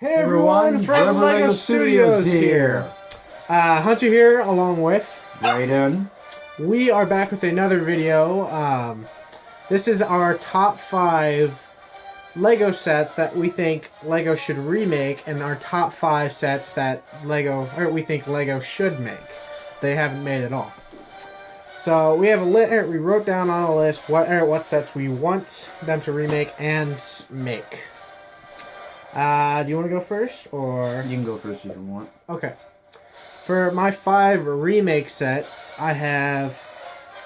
Hey everyone, from LEGO Studios here. Hunter here, along with Brayden. We are back with another video. This is our top 5 LEGO sets that we think LEGO should remake, and our top 5 sets that we think LEGO should make. They haven't made at all. So we have we wrote down on a list what sets we want them to remake and make. Do you want to go first, or You can go first if you want. Okay. For my 5 remake sets, I have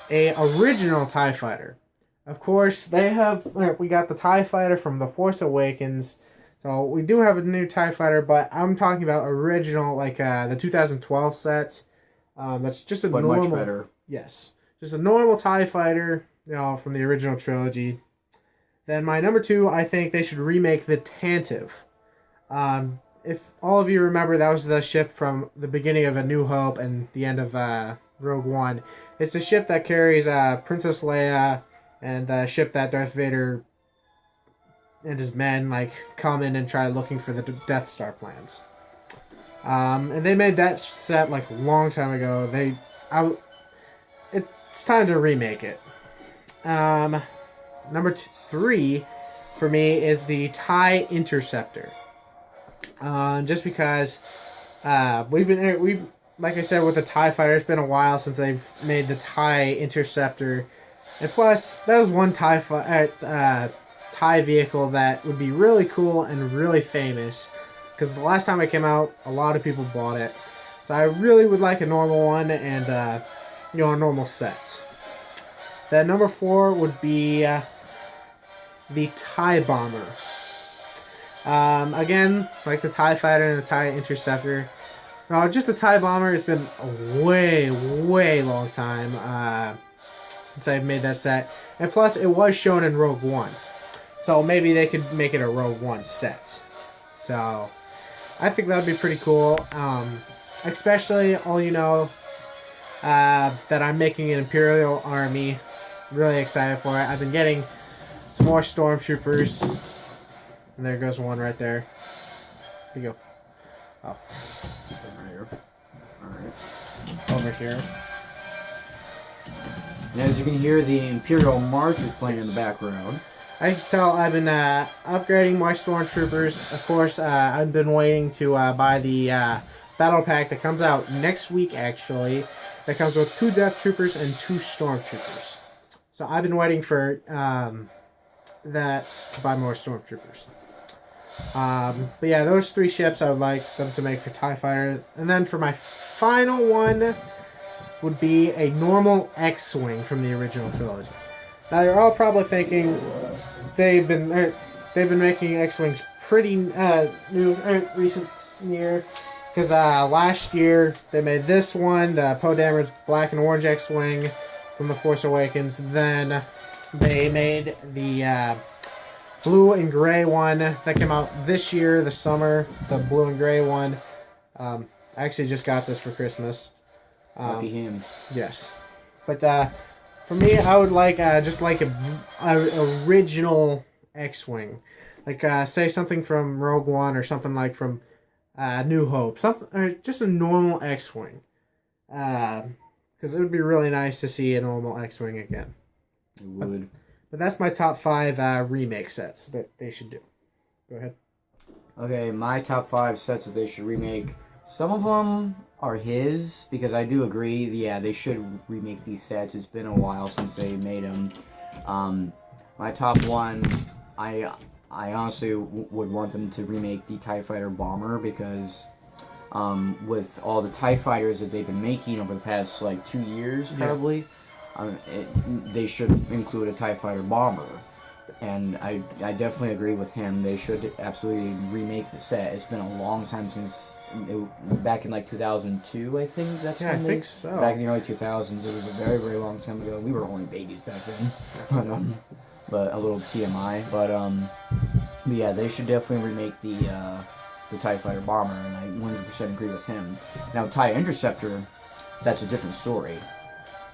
a original TIE Fighter. Of course, we got the TIE Fighter from The Force Awakens, so we do have a new TIE Fighter, but I'm talking about original, like the 2012 sets. That's just a normal, much better. Yes, just a normal TIE Fighter, from the original trilogy. Then my number 2, I think they should remake the Tantive. If all of you remember, that was the ship from the beginning of A New Hope and the end of Rogue One. It's the ship that carries Princess Leia and the ship that Darth Vader and his men come in and try looking for the Death Star plans. And they made that set a long time ago. It's time to remake it. Number 3 for me is the TIE Interceptor. Just because like I said with the TIE Fighter, it's been a while since they've made the TIE Interceptor, and plus that was one TIE vehicle that would be really cool and really famous, because the last time it came out, a lot of people bought it. So I really would like a normal one and a normal set. Then number 4 would be the TIE Bomber. Again, like the TIE Fighter and the TIE Interceptor. Just the TIE Bomber, it's been a way long time since I've made that set. And plus, it was shown in Rogue One. So maybe they could make it a Rogue One set. So, I think that would be pretty cool. Especially, that I'm making an Imperial army. Really excited for it. I've been getting some more stormtroopers. And there goes one right there. Here you go. Oh. Right here. Alright. Over here. And as you can hear, the Imperial March is playing in the background. I can tell I've been upgrading my stormtroopers. Of course, I've been waiting to buy the battle pack that comes out next week, actually. That comes with 2 Death Troopers and 2 Stormtroopers. So I've been waiting for that to buy more Stormtroopers. But yeah, those 3 ships I would like them to make for TIE Fighters. And then for my final one would be a normal X-Wing from the original trilogy. Now you're all probably thinking they've been making X-Wings pretty recent year, because last year they made this one, the Poe Dameron's black and orange X-Wing from The Force Awakens. Then they made the blue and gray one that came out this year, the summer. The blue and gray one. I actually just got this for Christmas. Lucky him. Yes, but for me, I would like just like a original X-Wing, say something from Rogue One or something like from New Hope, something, or just a normal X-Wing. Because it would be really nice to see a normal X-Wing again. It would. But that's my top 5 remake sets that they should do. Go ahead. Okay, my top 5 sets that they should remake. Some of them are his, because I do agree, yeah, they should remake these sets. It's been a while since they made them. My top 1, I honestly would want them to remake the TIE Fighter Bomber, because with all the TIE Fighters that they've been making over the past 2 years, probably, they should include a TIE Fighter Bomber. And I definitely agree with him. They should absolutely remake the set. It's been a long time since, back in 2002, I think that's when I think so. Back in the early 2000s, it was a very long time ago. We were only babies back then. But a little TMI. But yeah, they should definitely remake the TIE Fighter Bomber, and I 100% agree with him. Now, TIE Interceptor, that's a different story.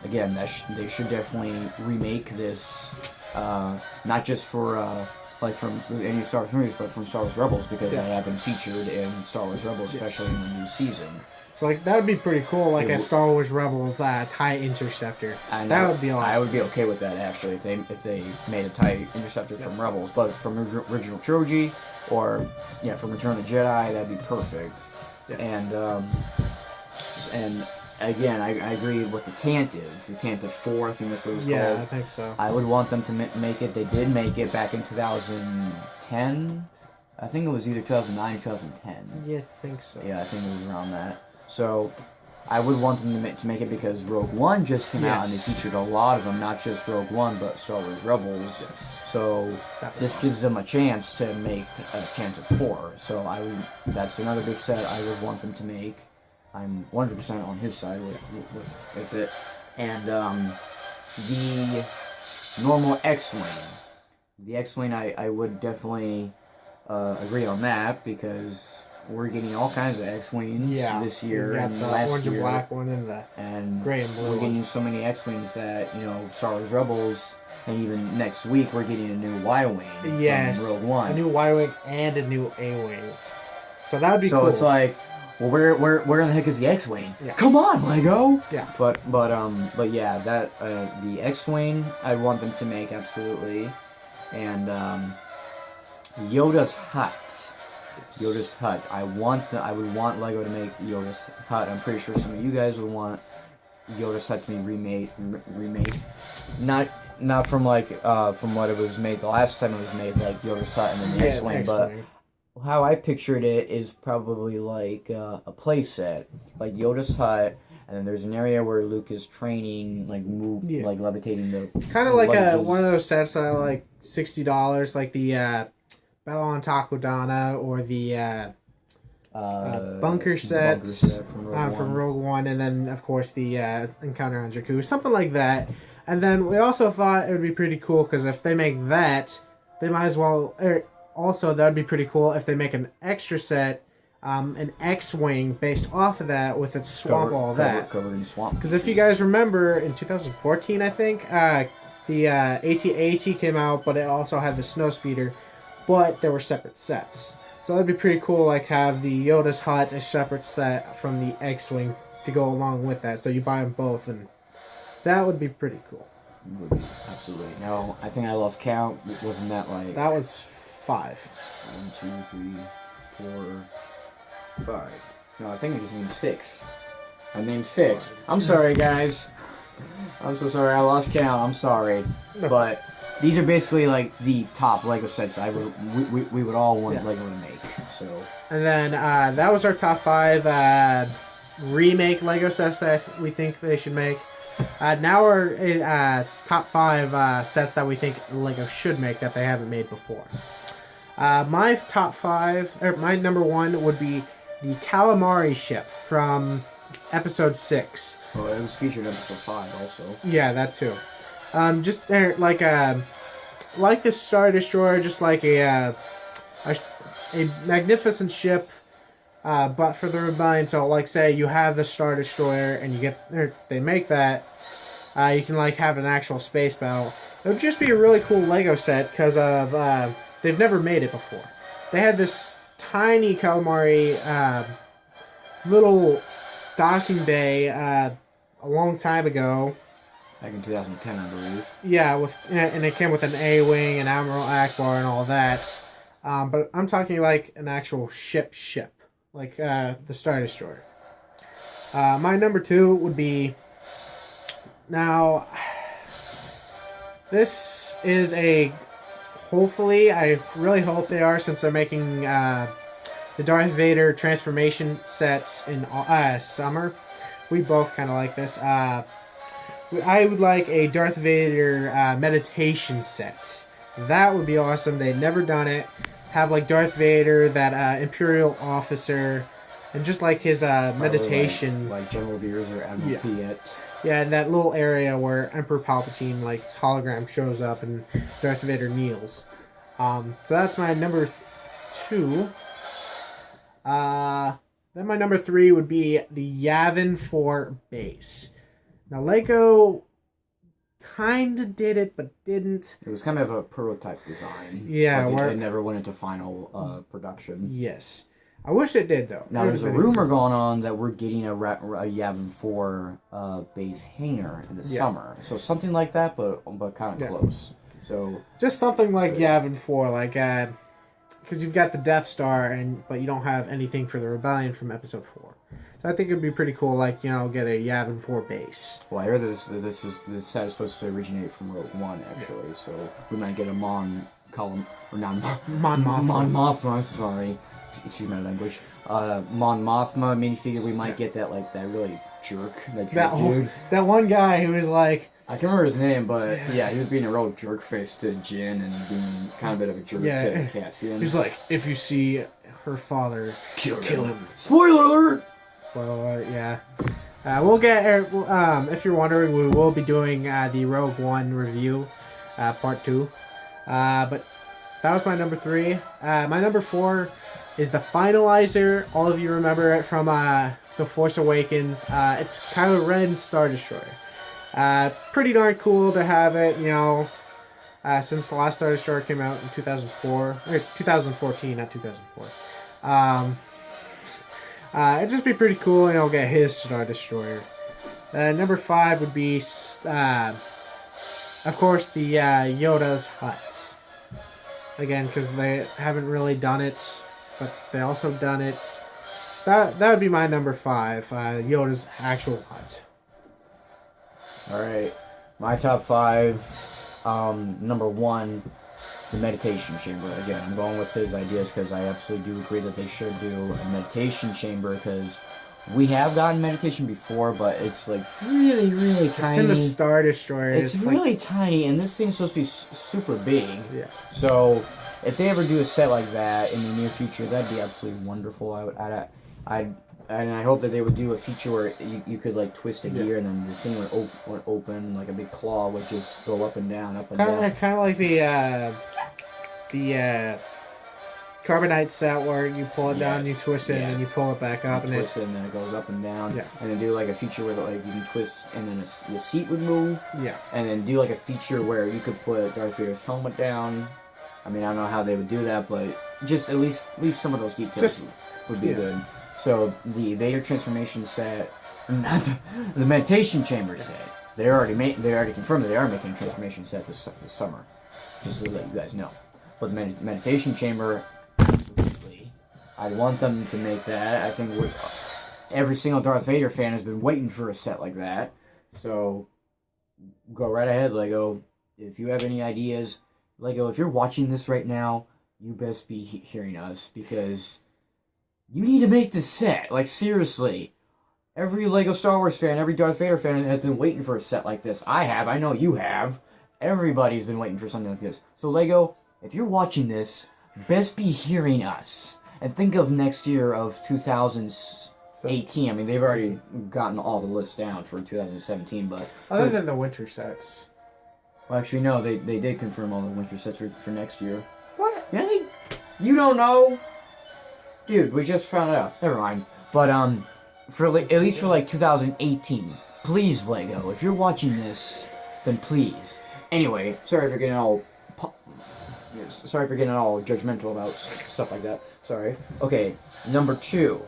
Again, they should definitely remake this, not just for like from any Star Wars movies, but from Star Wars Rebels because Yeah. they have been featured in Star Wars Rebels, especially in the new season. So like that would be pretty cool, like It a would- Star Wars Rebels TIE Interceptor. And That would be awesome. I would be okay with that actually if they made a TIE Interceptor from Rebels, but from original trilogy or from Return of the Jedi, that'd be perfect. Yes. And again, I agree with the Tantive 4, I think that's what it was Yeah, called. I think so. I would want them to make it. They did make it back in 2010. I think it was either 2009 or 2010. Yeah, I think so. Yeah, I think it was around that. So I would want them to make it because Rogue One just came out and they featured a lot of them, not just Rogue One, but Star Wars Rebels. Yes. So this gives them a chance to make a Tantive 4. So that's another big set I would want them to make. I'm 100% on his side with it. And the normal X-Wing. The X-Wing, I would definitely agree on that because we're getting all kinds of X-Wings this year got and the last orange year. and black one and the gray and blue we're getting one. so many X-Wings that, Star Wars Rebels, and even next week we're getting a new Y-Wing Yes, from Rogue One. a new Y-Wing and a new A-Wing. So that would be cool. So it's like, well, where the heck is the X-Wing? Yeah. Come on, Lego. Yeah. But yeah, that the X-Wing I want them to make absolutely, and Yoda's hut. Yoda's hut. I would want Lego to make Yoda's hut. I'm pretty sure some of you guys would want Yoda's hut to be remade. Not from from what it was made the last time it was made, like Yoda's hut and then the X-Wing, but how I pictured it is probably like a play set, like Yoda's hut, and then there's an area where Luke is training, like like levitating the. Kind of like one of those sets that are like $60, like the Battle on Takodana or the bunker sets from Rogue One, and then of course the Encounter on Jakku, something like that. And then we also thought it would be pretty cool because if they make that, they might as well. Also, that would be pretty cool if they make an extra set, an X-Wing based off of that with its swamp, covered in swamp. Because if you guys remember, in 2014, I think, the AT-AT came out, but it also had the Snowspeeder, but there were separate sets. So that'd be pretty cool, like have the Yoda's hut a separate set from the X-Wing to go along with that. So you buy them both, and that would be pretty cool. Would be, absolutely. No, I think I lost count. Wasn't that like... That was 5. 1, 2, 3, 4, 5. No, I think I just named 6. I named 6. I'm sorry, guys. I'm so sorry. I lost count. I'm sorry. But these are basically like the top Lego sets we would all want Lego to make. So. And then that was our top 5 remake Lego sets that we think they should make. Now our top 5 sets that we think Lego should make that they haven't made before. My top 5, or my number 1 would be the Calamari ship from Episode 6. Oh, it was featured in Episode 5 also. Yeah, that too. Just like the Star Destroyer, just like a magnificent ship, but for the Rebellion. So, like, say you have the Star Destroyer and they make that, you can like have an actual space battle. It would just be a really cool Lego set because of they've never made it before. They had this tiny calamari little docking bay a long time ago. Back in 2010, I believe. Yeah, and it came with an A-Wing and Admiral Akbar and all that. But I'm talking like an actual ship, like the Star Destroyer. My number 2 would be... Now, this is a... Hopefully, I really hope they are, since they're making the Darth Vader transformation sets in summer. We both kind of like this. I would like a Darth Vader meditation set. That would be awesome. They'd never done it. Have like Darth Vader, that Imperial officer, and just like his meditation. Like General Veers or Admiral Piet. Yeah, and that little area where Emperor Palpatine, like, his hologram shows up and Darth Vader kneels. So that's my number 2. Then my number 3 would be the Yavin 4 base. Now, Lego kind of did it, but didn't. It was kind of a prototype design. Yeah, like it never went into final production. Yes. I wish it did, though. Now, there's a rumor going on that we're getting a Yavin 4 base hangar in the summer. So something like that, but kind of close. So just something like Yavin 4, like, because you've got the Death Star, but you don't have anything for the Rebellion from Episode 4. So I think it'd be pretty cool, like, get a Yavin 4 base. Well, I heard this set is supposed to originate from Rogue One, actually. So we might get a Mon Mothma, sorry. Excuse my language. Mon Mothma minifigure. We might get that really jerk. That one guy who was like, I can't remember his name, but yeah, he was being a real jerk face to Jin and being kind of a bit of a jerk to Cassian. He's like, if you see her father, kill him. Spoiler alert! Spoiler alert, yeah. We'll get, if you're wondering, we will be doing the Rogue One review, part 2. But that was my number 3. My number 4 is the Finalizer. All of you remember it from The Force Awakens. It's Kylo Ren's Star Destroyer. Pretty darn cool to have it, since the last Star Destroyer came out in 2014, not 2004. It'd just be pretty cool, get his Star Destroyer. Number 5 would be, of course, the Yoda's hut. Again, because they haven't really done it, but they also done it. That would be my number 5, Yoda's actual hut. Alright, my top 5, number 1, the meditation chamber. Again, I'm going with his ideas because I absolutely do agree that they should do a meditation chamber, because we have gotten meditation before, but it's like really, really tiny. It's in the Star Destroyer. It's really tiny, and this thing's supposed to be super big. Yeah. So if they ever do a set like that in the near future, that'd be absolutely wonderful. And I hope that they would do a feature where you could twist a gear and then the thing would open, like a big claw would just go up and down, up and down. Kind of like the Carbonite set where you pull it down, you twist it, and then you pull it back up, and twist it, and then it goes up and down. Yeah. And then do a feature where you can twist, and then the seat would move. Yeah. And then do a feature where you could put Darth Vader's helmet down. I mean, I don't know how they would do that, but just at least some of those details would be good. So the Vader transformation set, not the meditation chamber set. They already confirmed that they are making a transformation set this summer, just to let you guys know. But the meditation chamber, absolutely, I want them to make that. I think every single Darth Vader fan has been waiting for a set like that. So go right ahead, Lego. If you have any ideas, Lego, if you're watching this right now, you best be hearing us, because you need to make this set. Seriously. Every Lego Star Wars fan, every Darth Vader fan has been waiting for a set like this. I have. I know you have. Everybody's been waiting for something like this. So, Lego, if you're watching this, best be hearing us. And think of next year of 2018. I mean, they've already gotten all the lists down for 2017, but... Other than the winter sets. Well, actually, no. They did confirm all the winter sets for next year. What? Yeah, you don't know? Dude, we just found out. Never mind. But, at least for 2018, please, Lego, if you're watching this, then please. Anyway, sorry for getting all judgmental about stuff like that. Sorry. Okay, number 2,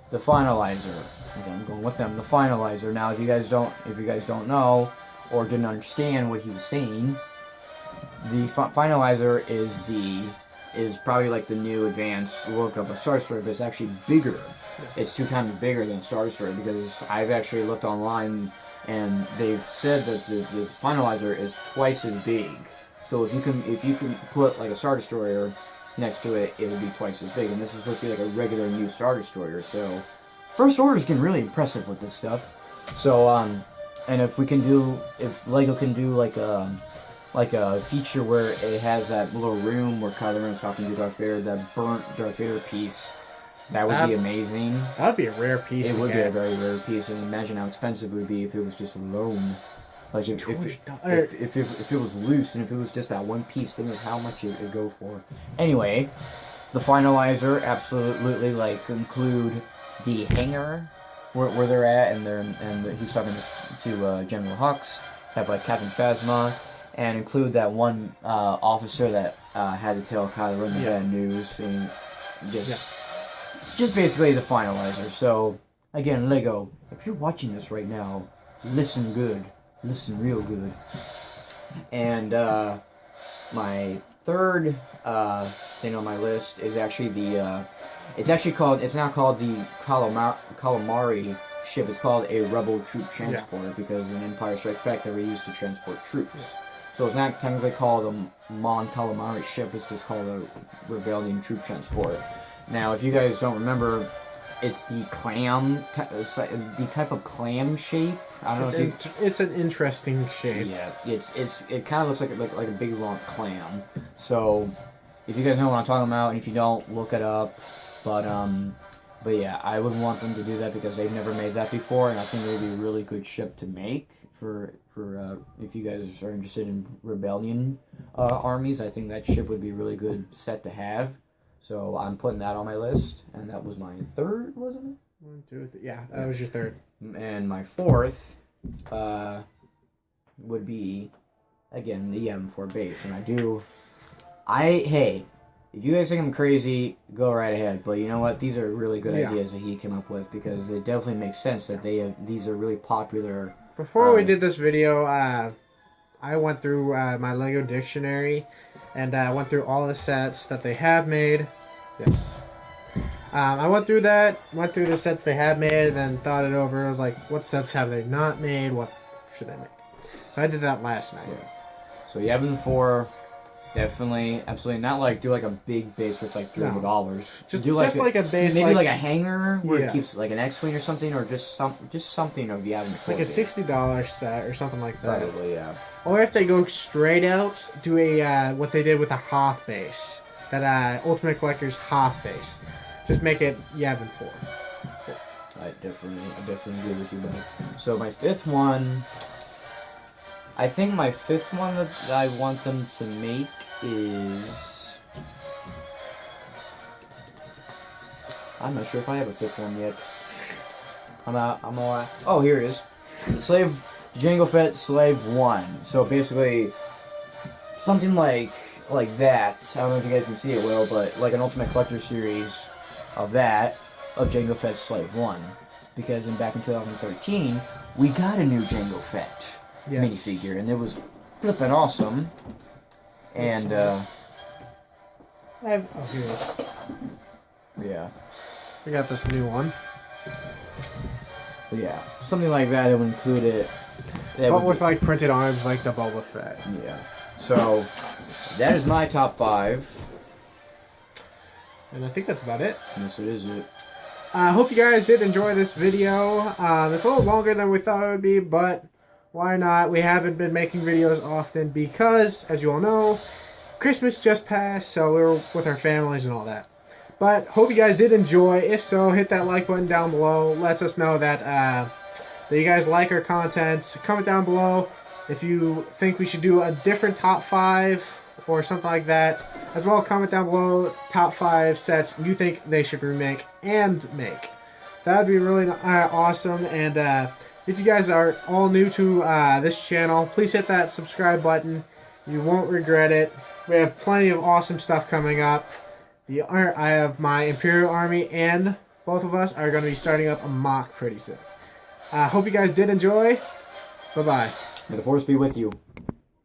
the Finalizer. Again, I'm going with them. The Finalizer. Now, if you guys don't know or didn't understand what he was saying, the Finalizer is probably the new advanced look of a Star Destroyer, but it's actually bigger. It's 2 times bigger than Star Destroyer, because I've actually looked online and they've said that the Finalizer is twice as big. So if you can put a Star Destroyer next to it, it would be twice as big. And this is supposed to be a regular new Star Destroyer. So First Order's getting really impressive with this stuff. So and if Lego can do a feature where it has that little room where Kylo Ren's talking to Darth Vader, that burnt Darth Vader piece, that would be amazing. That would be a rare piece. It would be a very rare piece, and imagine how expensive it would be if it was just alone. If it was loose, and if it was just that one piece, think of how much it would go for. Anyway, the Finalizer, absolutely, include the hangar where they're at, and he's talking to General Hux. have like Captain Phasma, and include that one officer that had to tell Kylo Ren the bad news, and just basically the finalizer. So again, Lego, if you're watching this right now, listen good, listen real good. And my third thing on my list is actually the it's now called the calamari ship. It's called a rebel troop transporter because in Empire Strikes Back they were used to transport troops. So it's not technically called a Mon Calamari ship, it's just called a rebellion troop transport. Now, if you guys don't remember, it's the the type of clam shape. I don't know if it's an interesting shape. Yeah, it kind of looks like a big long clam. So, if you guys know what I'm talking about, and if you don't, look it up. But yeah, I would want them to do that because they've never made that before, and I think it would be a really good ship to make for if you guys are interested in rebellion armies. I think that ship would be a really good set to have. So I'm putting that on my list, and that was my third, wasn't it? 1, 2, 3. Yeah, that was your third. And my fourth would be again the M4 base, and hey. If you guys think I'm crazy, go right ahead. But you know what? These are really good ideas that he came up with because it definitely makes sense that these are really popular. Before we did this video, I went through my Lego dictionary and went through all the sets that they have made. Yes. I went through the sets they have made, and then thought it over. I was like, what sets have they not made? What should they make? So I did that last night. So Yavin 4. Definitely, absolutely not like do like a big base where it's like $300. Just do like a base, maybe like a hangar where Yeah. it keeps like an X-wing or something, or just something of Yavin 4. like a $60 set or something like that. Probably, yeah. Or if they go straight out, do a what they did with the Hoth base, that Ultimate Collector's Hoth base. Just make it Yavin 4. I definitely agree with you, buddy. So my fifth one. I think my fifth one that I want them to make is... I'm not sure if I have a fifth one yet. Oh, here it is. The Jango Fett Slave 1. So basically, something like that. I don't know if you guys can see it well, but like an Ultimate Collector series of Jango Fett Slave 1. Because back in 2013, we got a new Jango Fett minifigure, and it was flippin' awesome. And here it is. Yeah, We got this new one. but yeah, something like that. It would include it. But with like printed arms, like the Boba Fett. Yeah. So that is my top 5. And I think that's about it. Yes, it is it. I hope you guys did enjoy this video. It's a little longer than we thought it would be, but why not? We haven't been making videos often because, as you all know, Christmas just passed, so we were with our families and all that. But hope you guys did enjoy. If so, hit that like button down below. Lets us know that you guys like our content. Comment down below if you think we should do a different top 5 or something like that. As well, comment down below top 5 sets you think they should remake and make. That would be really awesome. And if you guys are all new to this channel, please hit that subscribe button. You won't regret it. We have plenty of awesome stuff coming up. I have my Imperial Army, and both of us are going to be starting up a mock pretty soon. Hope you guys did enjoy. Bye-bye. May the Force be with you.